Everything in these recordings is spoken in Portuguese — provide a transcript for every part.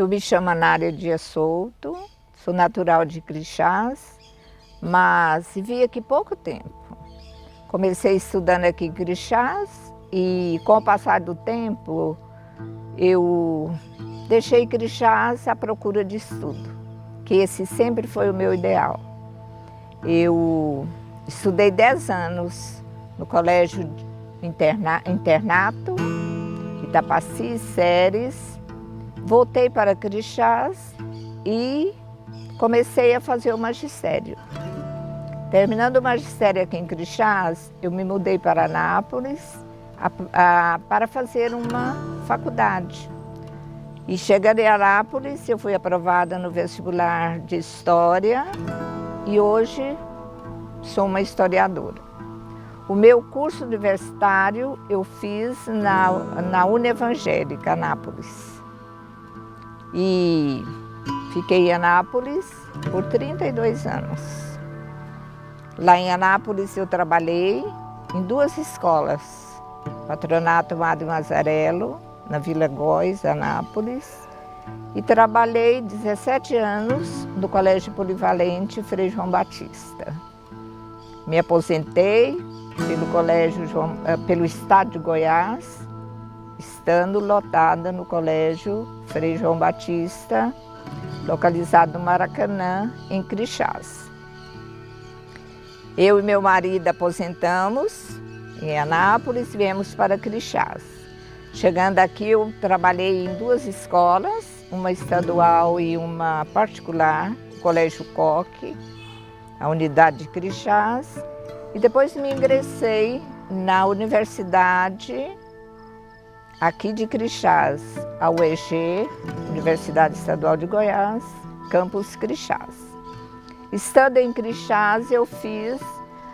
Eu me chamo Anália Dias Souto, sou natural de Crixás, mas vivi aqui pouco tempo. Comecei estudando aqui em Crixás e com o passar do tempo eu deixei Crixás à procura de estudo, que esse sempre foi o meu ideal. Eu estudei 10 anos no colégio internato, Itapaci, Séries, voltei para Crixás e comecei a fazer o magistério. Terminando o magistério aqui em Crixás, eu me mudei para Anápolis para fazer uma faculdade. E chegando em Anápolis, eu fui aprovada no vestibular de História e hoje sou uma historiadora. O meu curso universitário eu fiz na Unevangélica, Anápolis. E fiquei em Anápolis por 32 anos. Lá em Anápolis eu trabalhei em 2 escolas, Patronato Madre Mazarello, na Vila Góes, Anápolis, e trabalhei 17 anos no Colégio Polivalente Frei João Batista. Me aposentei pelo estado de Goiás, estando lotada no Colégio Frei João Batista, localizado no Maracanã, em Crixás. Eu e meu marido aposentamos em Anápolis e viemos para Crixás. Chegando aqui, eu trabalhei em 2 escolas, uma estadual e uma particular, o Colégio Coque, a unidade de Crixás, e depois me ingressei na universidade aqui de Crixás, a UEG, Universidade Estadual de Goiás, campus Crixás. Estando em Crixás, eu fiz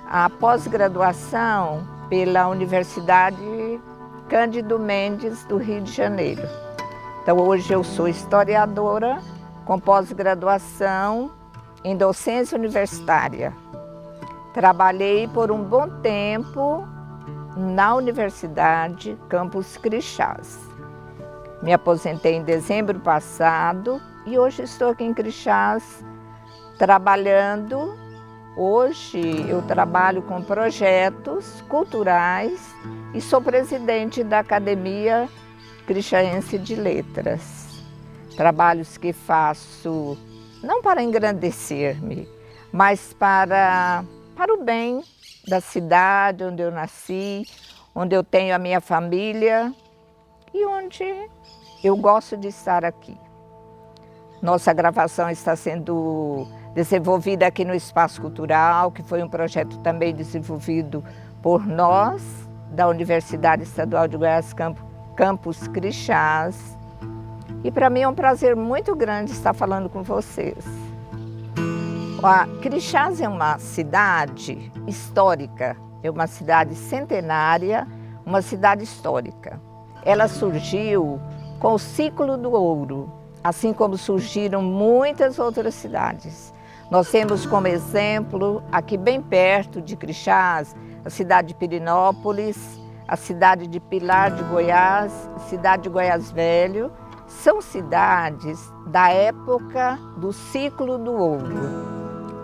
a pós-graduação pela Universidade Cândido Mendes do Rio de Janeiro. Então hoje eu sou historiadora com pós-graduação em docência universitária. Trabalhei por um bom tempo na Universidade Campus Crixás. Me aposentei em dezembro passado e hoje estou aqui em Crixás trabalhando. Hoje eu trabalho com projetos culturais e sou presidente da Academia Crixaense de Letras. Trabalhos que faço não para engrandecer-me, mas para o bem da cidade onde eu nasci, onde eu tenho a minha família e onde eu gosto de estar aqui. Nossa gravação está sendo desenvolvida aqui no Espaço Cultural, que foi um projeto também desenvolvido por nós, da Universidade Estadual de Goiás, Campus Crixás. E para mim é um prazer muito grande estar falando com vocês. Crixás é uma cidade histórica, é uma cidade centenária, uma cidade histórica. Ela surgiu com o ciclo do ouro, assim como surgiram muitas outras cidades. Nós temos como exemplo, aqui bem perto de Crixás, a cidade de Pirenópolis, a cidade de Pilar de Goiás, a cidade de Goiás Velho. São cidades da época do ciclo do ouro.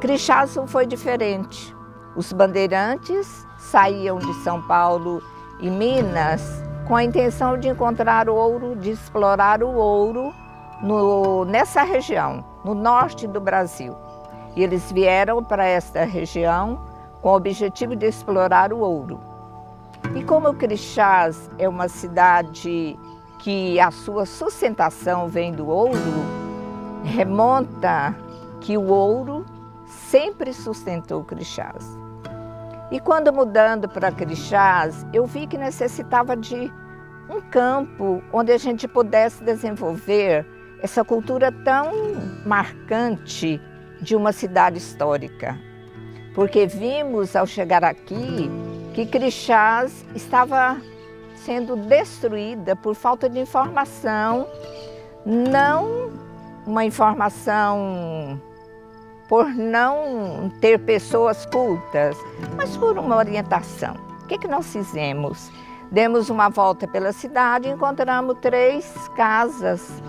Crixás não foi diferente. Os bandeirantes saíam de São Paulo e Minas com a intenção de encontrar ouro, de explorar o ouro nessa região, no norte do Brasil. E eles vieram para esta região com o objetivo de explorar o ouro. E como Crixás é uma cidade que a sua sustentação vem do ouro, remonta que o ouro sempre sustentou Crixás. E quando mudando para Crixás, eu vi que necessitava de um campo onde a gente pudesse desenvolver essa cultura tão marcante de uma cidade histórica. Porque vimos ao chegar aqui que Crixás estava sendo destruída por falta de informação, não uma informação por não ter pessoas cultas, mas por uma orientação. O que nós fizemos? Demos uma volta pela cidade e encontramos 3 casas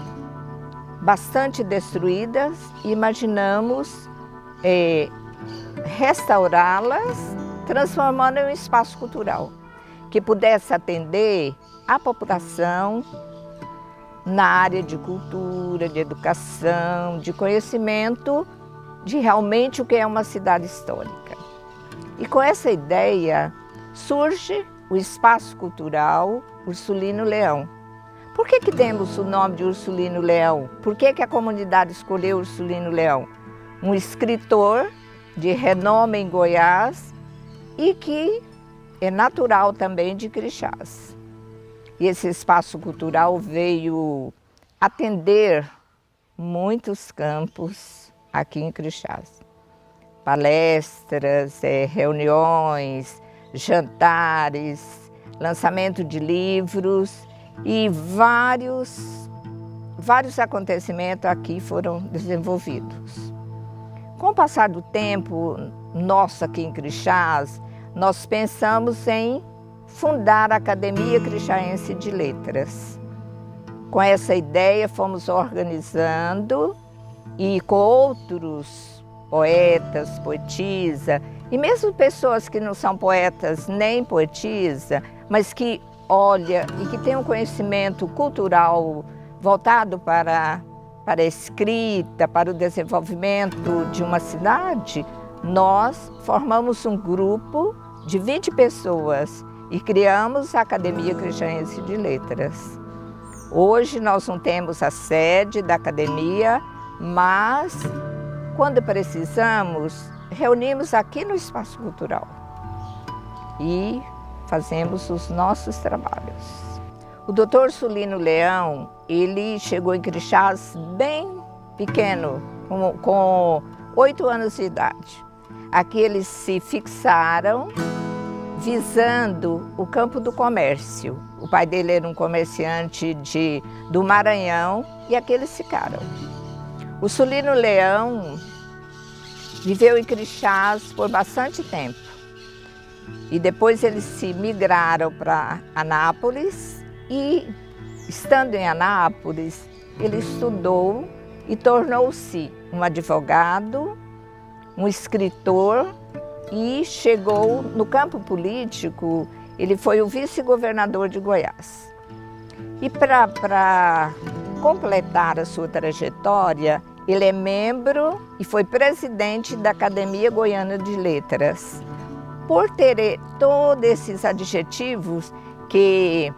bastante destruídas, e imaginamos restaurá-las, transformando em um espaço cultural que pudesse atender a população na área de cultura, de educação, de conhecimento de realmente o que é uma cidade histórica. E com essa ideia surge o Espaço Cultural Ursulino Leão. Por que temos o nome de Ursulino Leão? Por que a comunidade escolheu Ursulino Leão? Um escritor de renome em Goiás e que é natural também de Crixás. E esse espaço cultural veio atender muitos campos aqui em Crixás. Palestras, reuniões, jantares, lançamento de livros e vários acontecimentos aqui foram desenvolvidos. Com o passar do tempo, nós aqui em Crixás, nós pensamos em fundar a Academia Crixaense de Letras. Com essa ideia fomos organizando e com outros poetas, poetisa e mesmo pessoas que não são poetas nem poetisa, mas que olham e que têm um conhecimento cultural voltado para a escrita, para o desenvolvimento de uma cidade, nós formamos um grupo de 20 pessoas e criamos a Academia Crixaense de Letras. Hoje nós não temos a sede da academia, mas quando precisamos, reunimos aqui no Espaço Cultural e fazemos os nossos trabalhos. O Dr. Ursulino Leão, ele chegou em Crixás bem pequeno, com 8 anos de idade. Aqui eles se fixaram visando o campo do comércio. O pai dele era um comerciante do Maranhão e aqui eles ficaram. O Ursulino Leão viveu em Crixás por bastante tempo e depois eles se migraram para Anápolis e, estando em Anápolis, ele estudou e tornou-se um advogado, um escritor e chegou no campo político, ele foi o vice-governador de Goiás. E para completar a sua trajetória, ele é membro e foi presidente da Academia Goiana de Letras. Por ter todos esses adjetivos que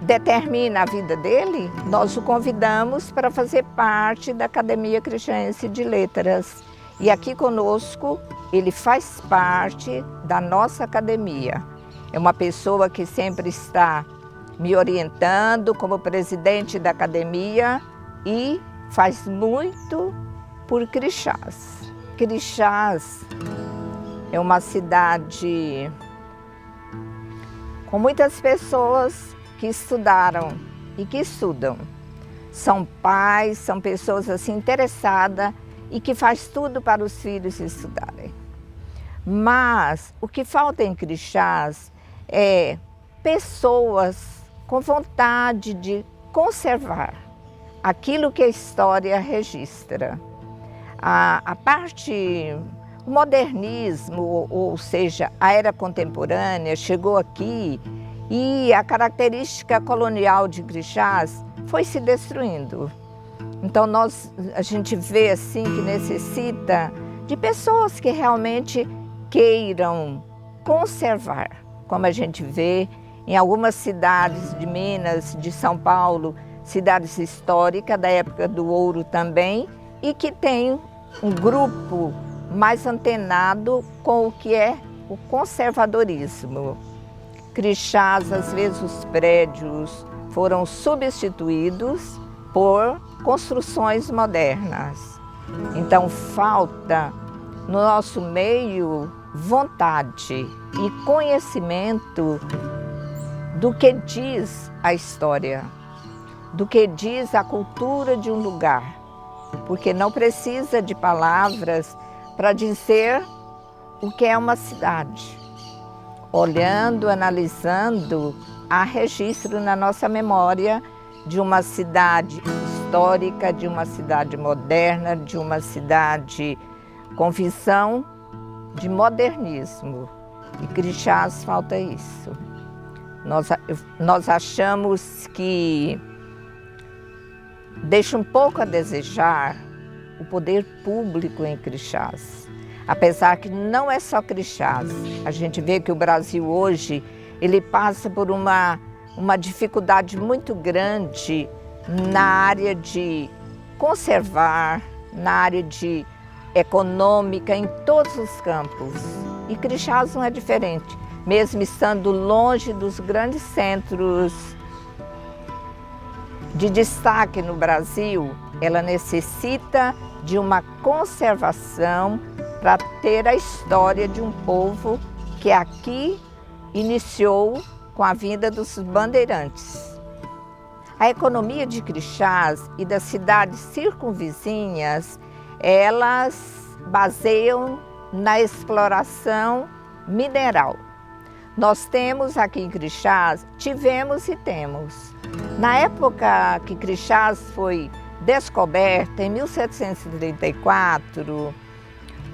determinam a vida dele, nós o convidamos para fazer parte da Academia Crixaense de Letras. E aqui conosco, ele faz parte da nossa academia. É uma pessoa que sempre está me orientando como presidente da academia e faz muito por Crixás. Crixás é uma cidade com muitas pessoas que estudaram e que estudam. São pais, são pessoas assim interessadas e que faz tudo para os filhos estudarem. Mas o que falta em Crixás é pessoas com vontade de conservar aquilo que a história registra. A parte, o modernismo, ou seja, a era contemporânea, chegou aqui e a característica colonial de Crixás foi se destruindo. Então a gente vê assim que necessita de pessoas que realmente queiram conservar, como a gente vê em algumas cidades de Minas, de São Paulo, cidades históricas da época do ouro também, e que tem um grupo mais antenado com o que é o conservadorismo. Crixás, às vezes os prédios foram substituídos por construções modernas. Então falta no nosso meio vontade e conhecimento do que diz a história, do que diz a cultura de um lugar, porque não precisa de palavras para dizer o que é uma cidade. Olhando, analisando, há registro na nossa memória de uma cidade histórica de uma cidade moderna, de uma cidade com visão de modernismo. E Crixás falta isso. Nós achamos que deixa um pouco a desejar o poder público em Crixás. Apesar que não é só Crixás. A gente vê que o Brasil hoje, ele passa por uma dificuldade muito grande na área de conservar, na área de econômica, em todos os campos. E Crixás não é diferente. Mesmo estando longe dos grandes centros de destaque no Brasil, ela necessita de uma conservação para ter a história de um povo que aqui iniciou com a vinda dos bandeirantes. A economia de Crixás e das cidades circunvizinhas, elas baseiam na exploração mineral. Nós temos aqui em Crixás, tivemos e temos. Na época que Crixás foi descoberta, em 1734,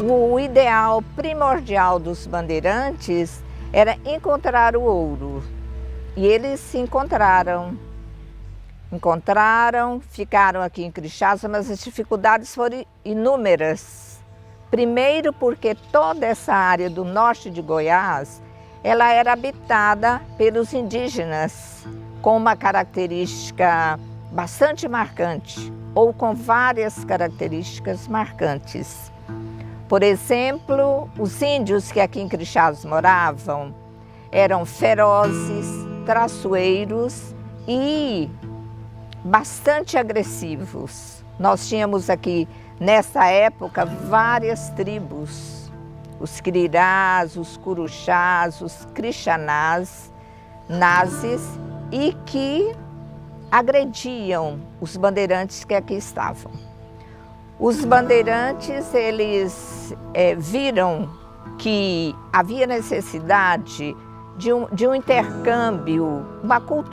o ideal primordial dos bandeirantes era encontrar o ouro. E eles se encontraram, ficaram aqui em Crixás, mas as dificuldades foram inúmeras. Primeiro porque toda essa área do norte de Goiás, ela era habitada pelos indígenas, com uma característica bastante marcante, ou com várias características marcantes. Por exemplo, os índios que aqui em Crixás moravam eram ferozes, traiçoeiros e bastante agressivos. Nós tínhamos aqui, nessa época, várias tribos. Os Quirirás, os Curuxás, os Crixanás, Nazes, e que agrediam os bandeirantes que aqui estavam. Os bandeirantes, eles viram que havia necessidade de um intercâmbio,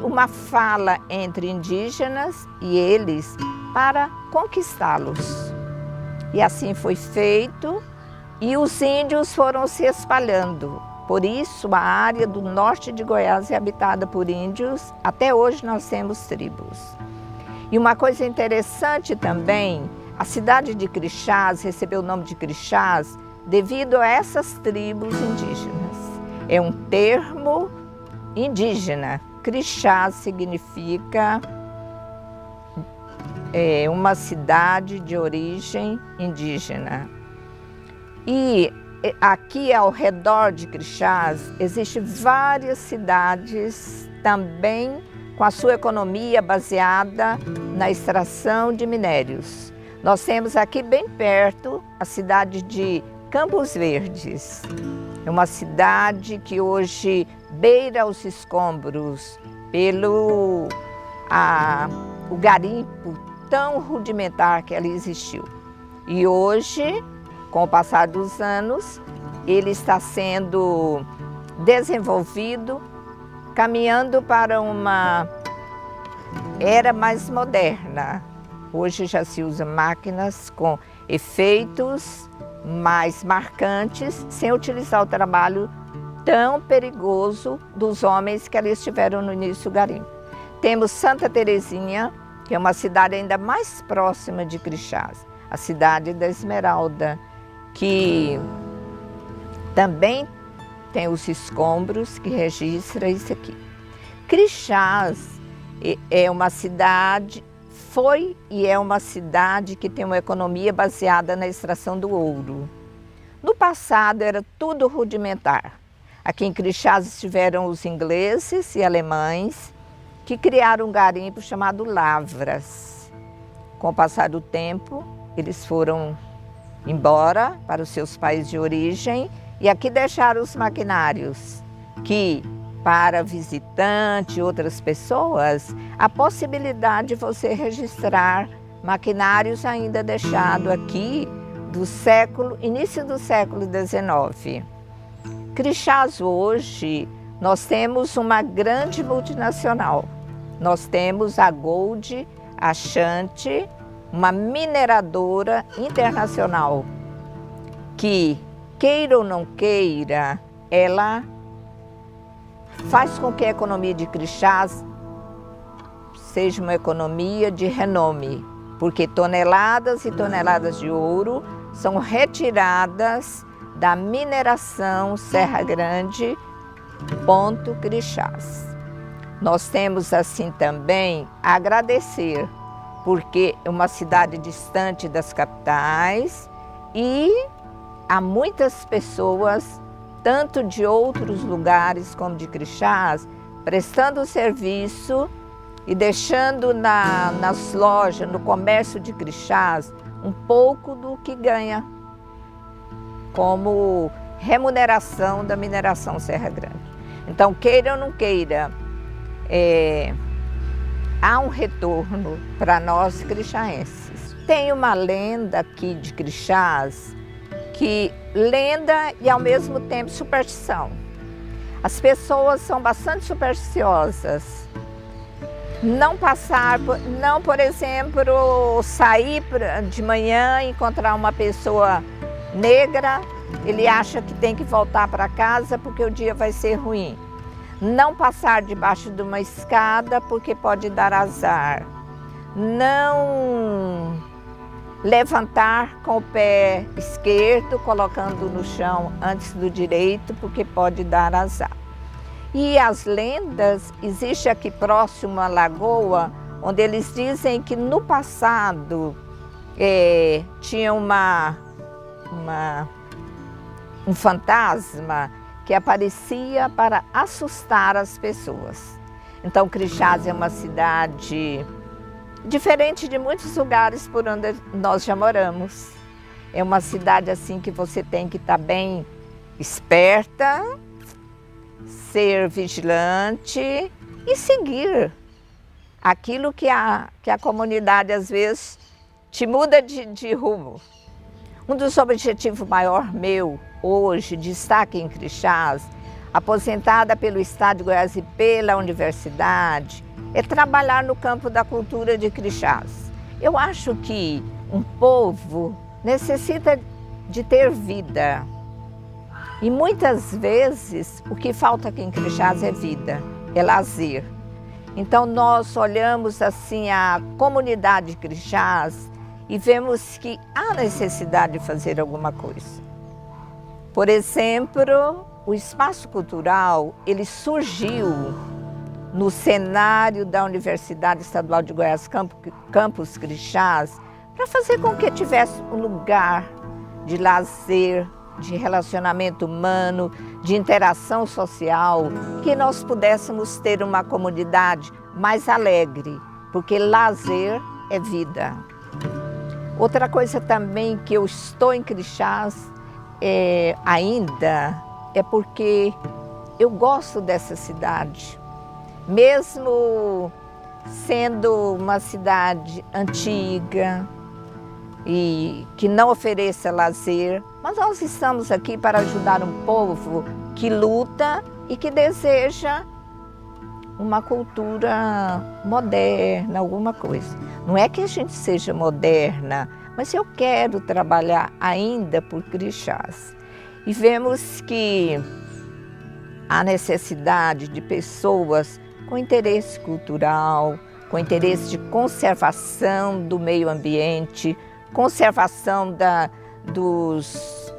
uma fala entre indígenas e eles para conquistá-los. E assim foi feito. E os índios foram se espalhando. Por isso, a área do norte de Goiás é habitada por índios. Até hoje nós temos tribos. E uma coisa interessante também, a cidade de Crixás recebeu o nome de Crixás devido a essas tribos indígenas. É um termo indígena. Crixás significa uma cidade de origem indígena. E aqui ao redor de Crixás existem várias cidades também com a sua economia baseada na extração de minérios. Nós temos aqui bem perto a cidade de Campos Verdes. É uma cidade que hoje beira os escombros pelo o garimpo tão rudimentar que ali existiu. E hoje, com o passar dos anos, ele está sendo desenvolvido, caminhando para uma era mais moderna. Hoje já se usa máquinas com efeitos mais marcantes, sem utilizar o trabalho tão perigoso dos homens que ali estiveram no início do garimpo. Temos Santa Terezinha, que é uma cidade ainda mais próxima de Crixás, a cidade da Esmeralda, que também tem os escombros que registra isso aqui. Crixás é uma cidade, foi e é uma cidade que tem uma economia baseada na extração do ouro. No passado era tudo rudimentar. Aqui em Crixás estiveram os ingleses e alemães que criaram um garimpo chamado Lavras. Com o passar do tempo, eles foram embora para os seus países de origem e aqui deixaram os maquinários que, para visitante e outras pessoas, a possibilidade de você registrar maquinários ainda deixados aqui do início do século XIX. Crixás hoje, nós temos uma grande multinacional. Nós temos a Gold, a Chante, uma mineradora internacional que, queira ou não queira, ela faz com que a economia de Crixás seja uma economia de renome, porque toneladas e toneladas de ouro são retiradas da mineração Serra Grande, ponto Crixás. Nós temos assim também a agradecer, porque é uma cidade distante das capitais e há muitas pessoas, tanto de outros lugares como de Crixás, prestando serviço e deixando nas lojas, no comércio de Crixás, um pouco do que ganha como remuneração da mineração Serra Grande. Então, queira ou não queira, há um retorno para nós crixaenses. Tem uma lenda aqui de Crixás, que lenda e ao mesmo tempo superstição. As pessoas são bastante supersticiosas. Não passar, não, por exemplo, sair de manhã e encontrar uma pessoa negra, ele acha que tem que voltar para casa porque o dia vai ser ruim. Não passar debaixo de uma escada porque pode dar azar. Não levantar com o pé esquerdo, colocando no chão antes do direito, porque pode dar azar. E as lendas, existe aqui próximo a lagoa, onde eles dizem que no passado tinha um fantasma que aparecia para assustar as pessoas. Então, Crixás é uma cidade diferente de muitos lugares por onde nós já moramos. É uma cidade assim que você tem que estar bem esperta, ser vigilante e seguir aquilo que a comunidade às vezes te muda de rumo. Um dos objetivos maior meu hoje de estar aqui em Crixás, aposentada pelo Estado de Goiás e pela universidade, é trabalhar no campo da cultura de Crixás. Eu acho que um povo necessita de ter vida. E muitas vezes o que falta aqui em Crixás é vida, é lazer. Então nós olhamos assim a comunidade de Crixás e vemos que há necessidade de fazer alguma coisa. Por exemplo, o espaço cultural, ele surgiu no cenário da Universidade Estadual de Goiás, Campus Crixás, para fazer com que tivesse um lugar de lazer, de relacionamento humano, de interação social, que nós pudéssemos ter uma comunidade mais alegre, porque lazer é vida. Outra coisa também que eu estou em Crixás ainda é porque eu gosto dessa cidade. Mesmo sendo uma cidade antiga e que não ofereça lazer, mas nós estamos aqui para ajudar um povo que luta e que deseja uma cultura moderna, alguma coisa. Não é que a gente seja moderna, mas eu quero trabalhar ainda por Crixás. E vemos que há necessidade de pessoas com interesse cultural, com interesse de conservação do meio ambiente, conservação dos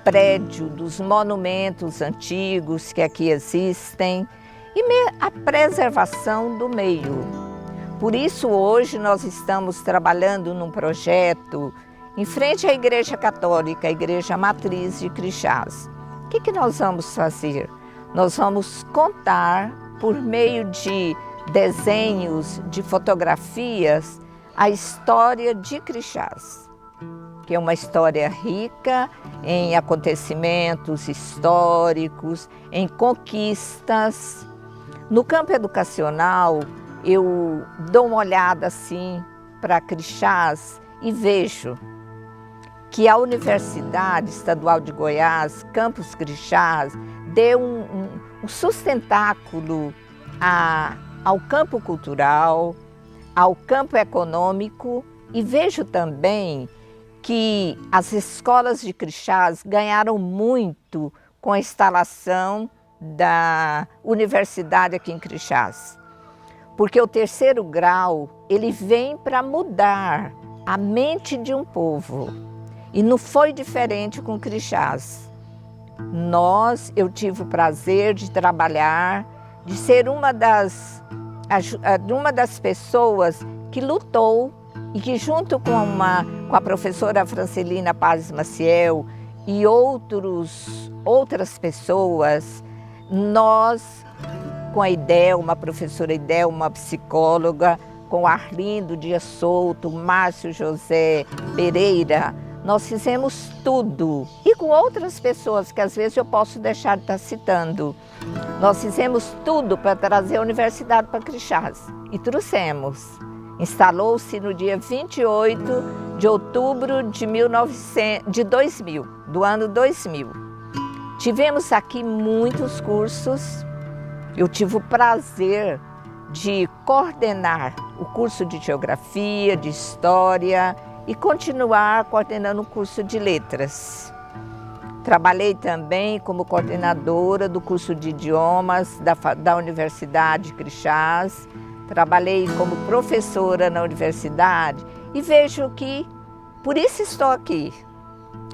prédios, dos monumentos antigos que aqui existem e a preservação do meio. Por isso, hoje nós estamos trabalhando num projeto em frente à Igreja Católica, a Igreja Matriz de Crixás. O que nós vamos fazer? Nós vamos contar, por meio de desenhos, de fotografias, a história de Crixás, que é uma história rica em acontecimentos históricos, em conquistas. No campo educacional, eu dou uma olhada assim para Crixás e vejo que a Universidade Estadual de Goiás, Campus Crixás, deu um sustentáculo ao campo cultural, ao campo econômico e vejo também que as escolas de Crixás ganharam muito com a instalação da universidade aqui em Crixás. Porque o terceiro grau, ele vem para mudar a mente de um povo. E não foi diferente com Crixás. Eu tive o prazer de trabalhar, de ser uma das pessoas que lutou e que junto com a professora Francelina Paz Maciel e outras pessoas, nós, com a Idelma, a professora Idelma, uma psicóloga, com Arlindo Dias Souto, Márcio José Pereira, nós fizemos tudo. E com outras pessoas que às vezes eu posso deixar de estar citando. Nós fizemos tudo para trazer a universidade para Crixás. E trouxemos. Instalou-se no dia 28 de outubro de 2000, do ano 2000. Tivemos aqui muitos cursos. Eu tive o prazer de coordenar o curso de Geografia, de História e continuar coordenando o curso de Letras. Trabalhei também como coordenadora do curso de Idiomas da Universidade Crixás. Trabalhei como professora na universidade e vejo que, por isso estou aqui.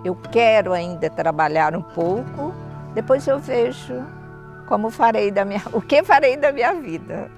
Eu quero ainda trabalhar um pouco, depois eu vejo o que farei da minha vida.